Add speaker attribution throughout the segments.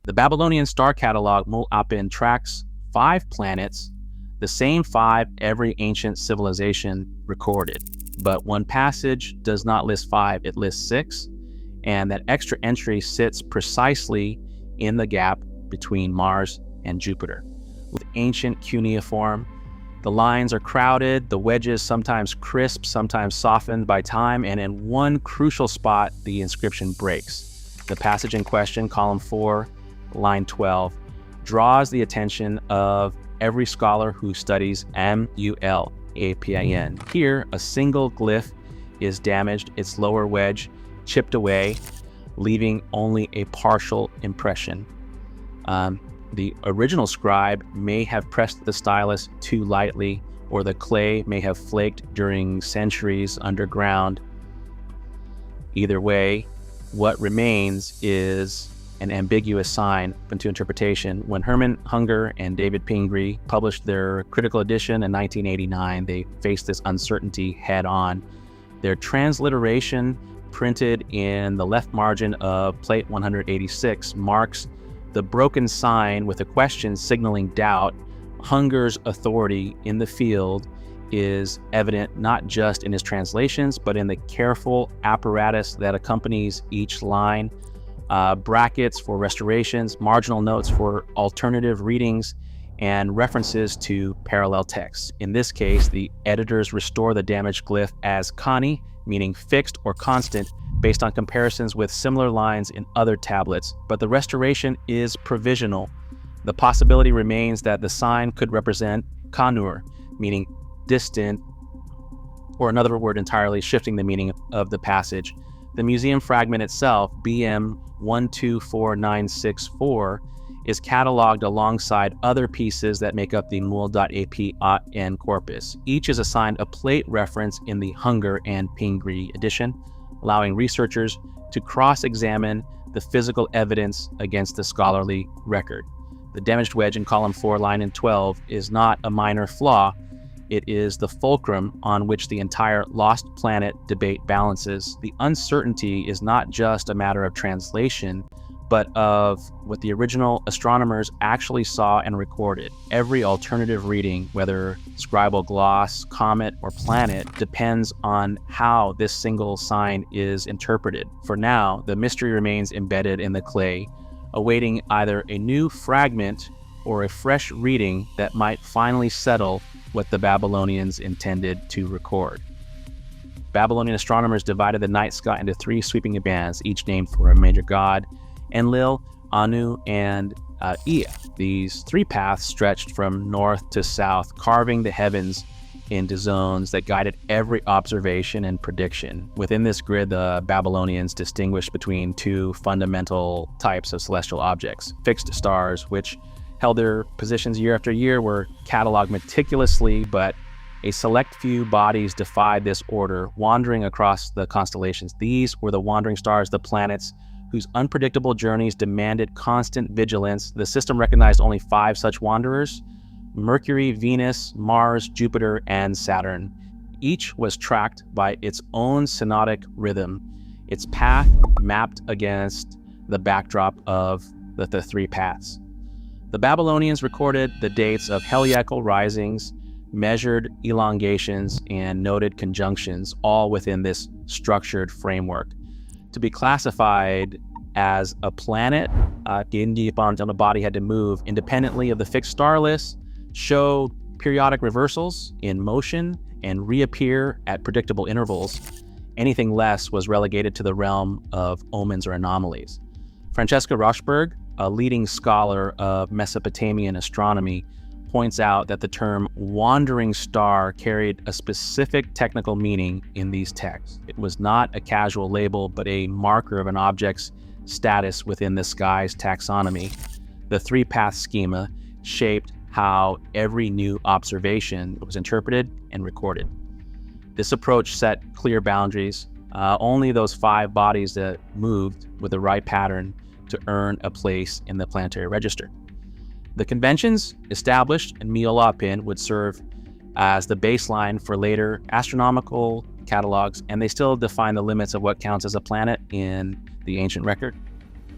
Speaker 1: The Babylonian star catalog Mul-Apin tracks 5 planets, the same 5 every ancient civilization recorded. But one passage does not list 5, it lists 6, and that extra entry sits precisely in the gap between Mars and Jupiter. With ancient cuneiform, the lines are crowded, the wedges sometimes crisp, sometimes softened by time, and in one crucial spot, the inscription breaks. The passage in question, column 4, line 12, draws the attention of every scholar who studies Mul-Apin. Here, a single glyph is damaged, its lower wedge chipped away, leaving only a partial impression. The original scribe may have pressed the stylus too lightly, or the clay may have flaked during centuries underground. Either way, what remains is an ambiguous sign open to interpretation. When Herman Hunger and David Pingree published their critical edition in 1989, they faced this uncertainty head on. Their transliteration, printed in the left margin of plate 186, marks the broken sign with a question signaling doubt. Hunger's authority in the field is evident not just in his translations, but in the careful apparatus that accompanies each line. Brackets for restorations, marginal notes for alternative readings, and references to parallel texts. In this case, the editors restore the damaged glyph as Kani, meaning fixed or constant, based on comparisons with similar lines in other tablets, but the restoration is provisional. The possibility remains that the sign could represent Kanur, meaning distant, or another word entirely, shifting the meaning of the passage. The museum fragment itself, BM 124964, is cataloged alongside other pieces that make up the Mul-Apin corpus. Each is assigned a plate reference in the Hunger and Pingree edition, allowing researchers to cross-examine the physical evidence against the scholarly record. The damaged wedge in column 4, line 12, is not a minor flaw. It is the fulcrum on which the entire lost planet debate balances. The uncertainty is not just a matter of translation, but of what the original astronomers actually saw and recorded. Every alternative reading, whether scribal gloss, comet, or planet, depends on how this single sign is interpreted. For now, the mystery remains embedded in the clay, awaiting either a new fragment or a fresh reading that might finally settle what the Babylonians intended to record. Babylonian astronomers divided the night sky into 3 sweeping bands, each named for a major god: Enlil, Anu, and Ea. These 3 paths stretched from north to south, carving the heavens into zones that guided every observation and prediction. Within this grid, the Babylonians distinguished between 2 fundamental types of celestial objects: fixed stars, which held their positions year after year, were cataloged meticulously, but a select few bodies defied this order, wandering across the constellations. These were the wandering stars, the planets, whose unpredictable journeys demanded constant vigilance. The system recognized only 5 such wanderers: Mercury, Venus, Mars, Jupiter, and Saturn. Each was tracked by its own synodic rhythm, its path mapped against the backdrop of the 3 paths. The Babylonians recorded the dates of heliacal risings, measured elongations, and noted conjunctions, all within this structured framework. To be classified as a planet, the body had to move independently of the fixed star list, show periodic reversals in motion, and reappear at predictable intervals. Anything less was relegated to the realm of omens or anomalies. Francesca Rochberg, a leading scholar of Mesopotamian astronomy, points out that the term wandering star carried a specific technical meaning in these texts. It was not a casual label, but a marker of an object's status within the sky's taxonomy. The 3-path schema shaped how every new observation was interpreted and recorded. This approach set clear boundaries. Only those 5 bodies that moved with the right pattern to earn a place in the planetary register. The conventions established in Mul-Apin would serve as the baseline for later astronomical catalogs, and they still define the limits of what counts as a planet in the ancient record.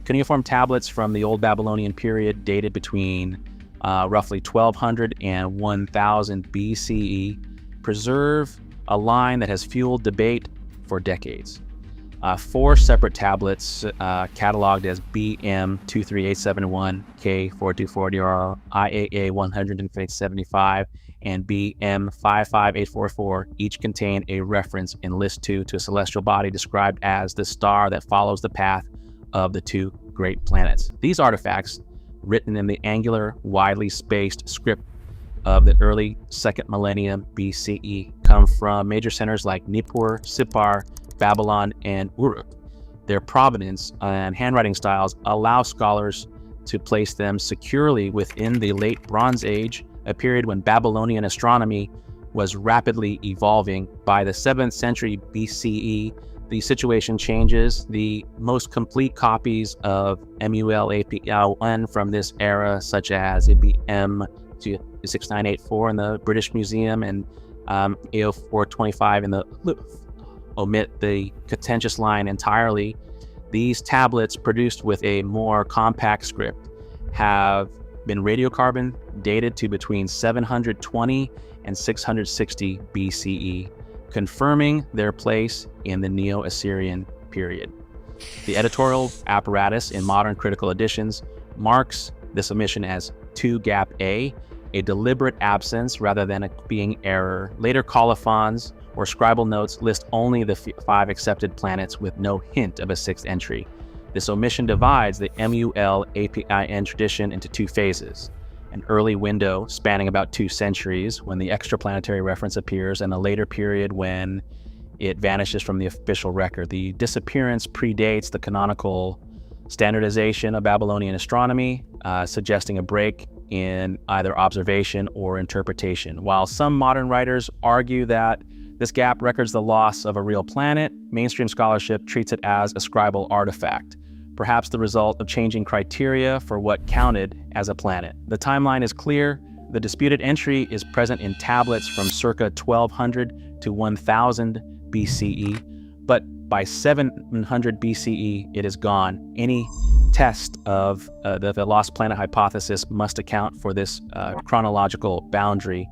Speaker 1: Cuneiform tablets from the Old Babylonian period dated between roughly 1200 and 1000 BCE preserve a line that has fueled debate for decades. 4 separate tablets cataloged as BM 23871, K4240, or IAA 175, and BM 55844 each contain a reference in List 2 to a celestial body described as the star that follows the path of the 2 great planets. These artifacts, written in the angular, widely spaced script of the early 2nd millennium BCE, come from major centers like Nippur, Sippar, Babylon, and Uruk. Their provenance and handwriting styles allow scholars to place them securely within the late Bronze Age, a period when Babylonian astronomy was rapidly evolving. By the 7th century BCE, the situation changes. The most complete copies of MUL-API-1 from this era, such as M 6984 in the British Museum and AO425 in the Louvre, omit the contentious line entirely. These tablets, produced with a more compact script, have been radiocarbon dated to between 720 and 660 BCE, confirming their place in the Neo-Assyrian period. The editorial apparatus in modern critical editions marks this omission as 2-gap A deliberate absence rather than being error. Later colophons or scribal notes list only the 5 accepted planets with no hint of a 6th entry. This omission divides the MUL-APIN tradition into 2 phases: an early window spanning about 2 centuries when the extraplanetary reference appears, and a later period when it vanishes from the official record. The disappearance predates the canonical standardization of Babylonian astronomy, suggesting a break in either observation or interpretation. While some modern writers argue that this gap records the loss of a real planet, mainstream scholarship treats it as a scribal artifact, perhaps the result of changing criteria for what counted as a planet. The timeline is clear. The disputed entry is present in tablets from circa 1200 to 1000 BCE, but by 700 BCE, it is gone. Any test of the lost planet hypothesis must account for this chronological boundary.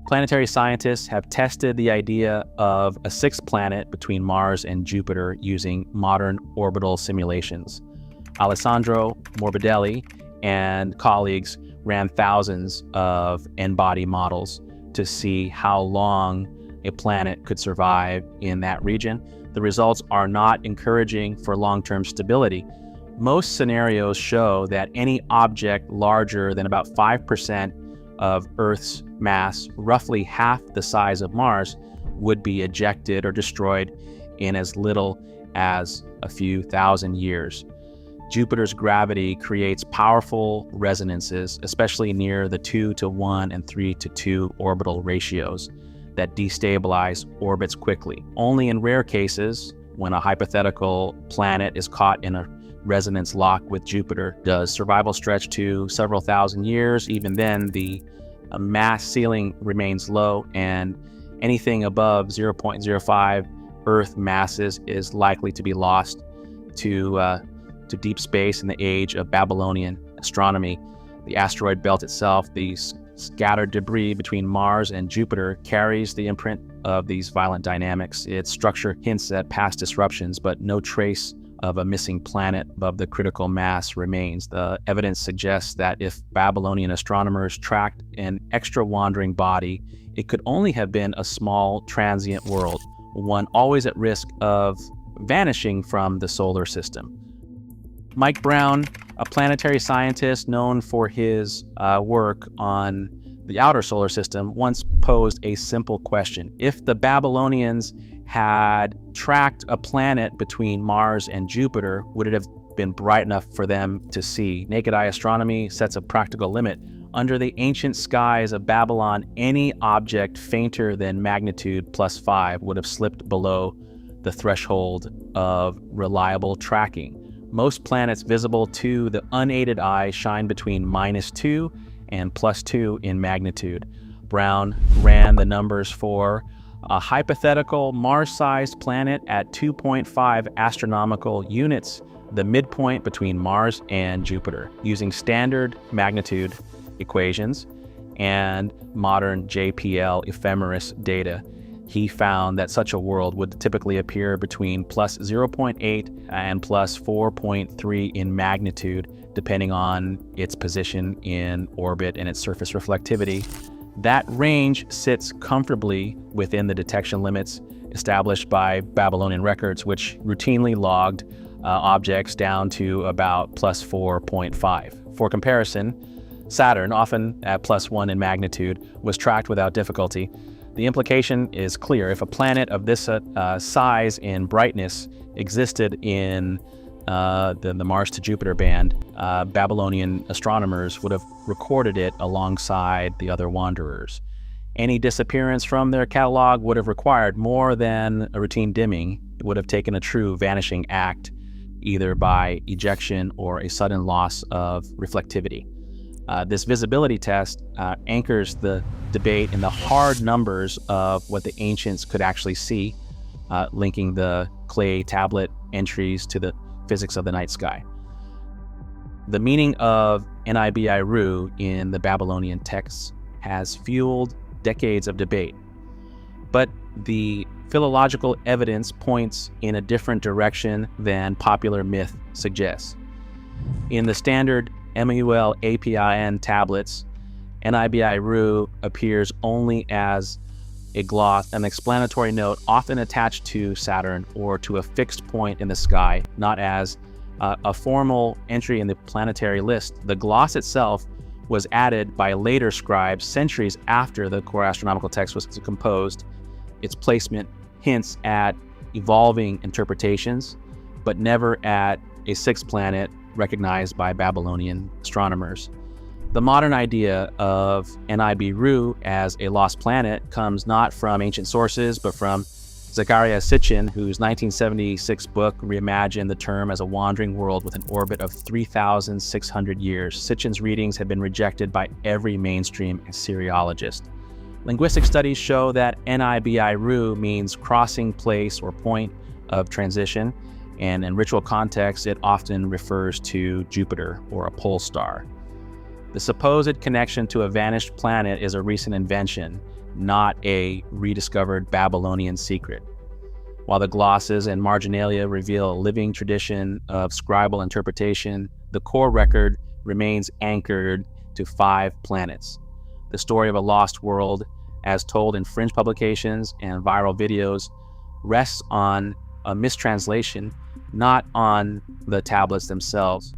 Speaker 1: Planetary scientists have tested the idea of a 6th planet between Mars and Jupiter using modern orbital simulations. Alessandro Morbidelli and colleagues ran thousands of N-body models to see how long a planet could survive in that region. The results are not encouraging for long-term stability. Most scenarios show that any object larger than about 5% of Earth's mass, roughly half the size of Mars, would be ejected or destroyed in as little as a few thousand years. Jupiter's gravity creates powerful resonances, especially near the 2:1 and 3:2 orbital ratios that destabilize orbits quickly. Only in rare cases, when a hypothetical planet is caught in a resonance lock with Jupiter, does survival stretch to several thousand years. Even then, the mass ceiling remains low, and anything above 0.05 Earth masses is likely to be lost to deep space in the age of Babylonian astronomy. The asteroid belt itself, the scattered debris between Mars and Jupiter, carries the imprint of these violent dynamics. Its structure hints at past disruptions, but no trace of a missing planet above the critical mass remains. The evidence suggests that if Babylonian astronomers tracked an extra-wandering body, it could only have been a small transient world, one always at risk of vanishing from the solar system. Mike Brown, a planetary scientist known for his work on the outer solar system, once posed a simple question. If the Babylonians had tracked a planet between Mars and Jupiter, would it have been bright enough for them to see? Naked eye astronomy sets a practical limit. Under the ancient skies of Babylon, any object fainter than magnitude +5 would have slipped below the threshold of reliable tracking. Most planets visible to the unaided eye shine between -2 and +2 in magnitude. Brown ran the numbers for a hypothetical Mars-sized planet at 2.5 astronomical units the midpoint between Mars and Jupiter. Using standard magnitude equations and modern JPL ephemeris data, he found that such a world would typically appear between plus 0.8 and plus 4.3 in magnitude, depending on its position in orbit and its surface reflectivity. That range sits comfortably within the detection limits established by Babylonian records, which routinely logged objects down to about plus 4.5. For comparison, Saturn, often at plus 1 in magnitude, was tracked without difficulty. The implication is clear. If a planet of this size and brightness existed in the Mars to Jupiter band, Babylonian astronomers would have recorded it alongside the other wanderers. Any disappearance from their catalog would have required more than a routine dimming. It would have taken a true vanishing act, either by ejection or a sudden loss of reflectivity. This visibility test anchors the debate in the hard numbers of what the ancients could actually see, linking the clay tablet entries to the physics of the night sky. The meaning of Nibiru in the Babylonian texts has fueled decades of debate, but the philological evidence points in a different direction than popular myth suggests. In the standard MUL APIN tablets, Nibiru appears only as a gloss, an explanatory note often attached to Saturn or to a fixed point in the sky, not as a formal entry in the planetary list. The gloss itself was added by later scribes centuries after the core astronomical text was composed. Its placement hints at evolving interpretations, but never at a sixth planet recognized by Babylonian astronomers. The modern idea of Nibiru as a lost planet comes not from ancient sources, but from Zecharia Sitchin, whose 1976 book reimagined the term as a wandering world with an orbit of 3,600 years. Sitchin's readings have been rejected by every mainstream Assyriologist. Linguistic studies show that Nibiru means crossing place or point of transition, and in ritual context, it often refers to Jupiter or a pole star. The supposed connection to a vanished planet is a recent invention, not a rediscovered Babylonian secret. While the glosses and marginalia reveal a living tradition of scribal interpretation, the core record remains anchored to 5 planets. The story of a lost world, as told in fringe publications and viral videos, rests on a mistranslation, not on the tablets themselves.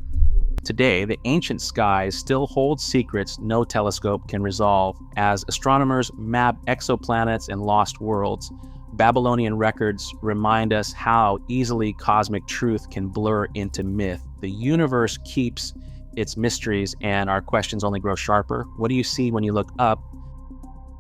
Speaker 1: Today, the ancient skies still hold secrets no telescope can resolve. As astronomers map exoplanets and lost worlds, Babylonian records remind us how easily cosmic truth can blur into myth. The universe keeps its mysteries, and our questions only grow sharper. What do you see when you look up?